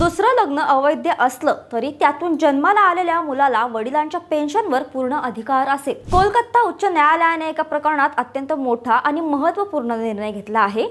दुसरं लग्न अवैध असलं तरी त्यातून जन्माला आलेल्या मुलाला वडिलांच्या पेन्शनवर पूर्ण अधिकार असेल। कोलकाता उच्च न्यायालयाने एका प्रकरणात अत्यंत मोठा आणि महत्त्वपूर्ण निर्णय घेतला आहे।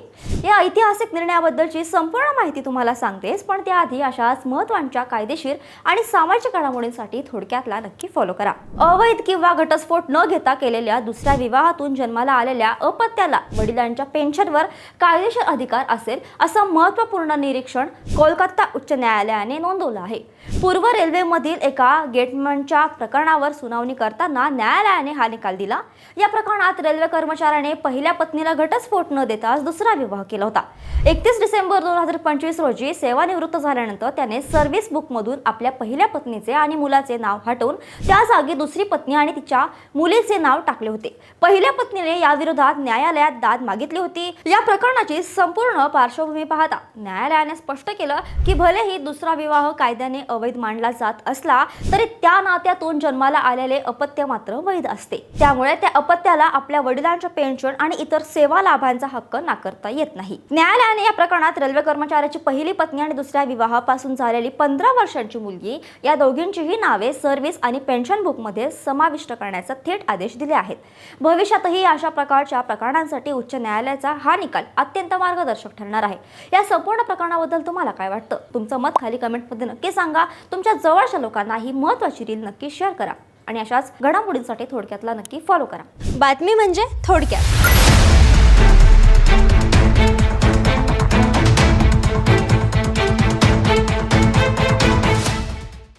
या ऐतिहासिक निर्णयाबद्दलची संपूर्ण माहिती तुम्हाला सांगतेच, पण त्याआधी अशाच महत्त्वाच्या कायदेशीर आणि सामाजिक घडामोडींसाठी थोडक्यातला नक्की फॉलो करा। अवैध किंवा घटस्फोट न घेता केलेल्या दुसऱ्या विवाहातून जन्माला आलेल्या अपत्याला वडिलांच्या पेन्शनवर कायदेशीर अधिकार असेल असं महत्त्वपूर्ण निरीक्षण कोलकाता उच्च न्यायालयाने नोंदवलं आहे। पूर्व रेल्वेमधील एका गेटमॅनच्या प्रकरणावर सुनावणी करताना न्यायालयाने हा निकाल दिला। या प्रकरणात रेल्वे कर्मचाऱ्याने पहिल्या पत्नीला घटस्फोट न देताच दुसरा विवाह केला होता। 31 डिसेंबर 2025 रोजी सेवानिवृत्त झाल्यानंतर त्याने सर्व्हिस बुकमधून आपल्या पहिल्या पत्नीचे आणि मुलाचे नाव हटवून त्या जागी दुसरी पत्नी आणि तिच्या मुलीचे नाव टाकले होते। पहिल्या पत्नीने याविरोधात न्यायालयात दाद मागितली होती। या प्रकरणाची संपूर्ण पार्श्वभूमी पाहता न्यायालयाने स्पष्ट केलं की भलेही दुसरा विवाह कायद्याने अवैध मानला जात असला तरी त्या नात्यातून जन्माला आलेले अपत्य मात्र वैध असते। त्यामुळे त्या अपत्याला आपल्या वडिलांच्या पेन्शन आणि इतर सेवा लाभांचा हक्क नाकारता येत नाही। न्यायालयाने या प्रकरणात रेल्वे कर्मचाऱ्याची पहिली पत्नी आणि दुसऱ्या विवाहापासून झालेली 15 वर्षांची मुलगी या दोघींचीही नावे सर्व्हिस आणि पेन्शन बुकमध्ये समाविष्ट करण्याचा थेट आदेश दिले आहेत। भविष्यातही अशा प्रकारच्या प्रकरणांसाठी उच्च न्यायालयाचा हा निकाल अत्यंत मार्गदर्शक ठरणार आहे। या संपूर्ण प्रकरणाबद्दल तुम्हाला काय वाटतं? तुमचं मत खाली कमेंटमध्ये नक्की सांगा। तुमच्या जवळच्या लोकांना ही महत्त्वाची रील नक्की शेअर करा आणि अशाच घडामोडींसाठी थोडक्यातला नक्की फॉलो करा। बातमी म्हणजे थोडक्यात।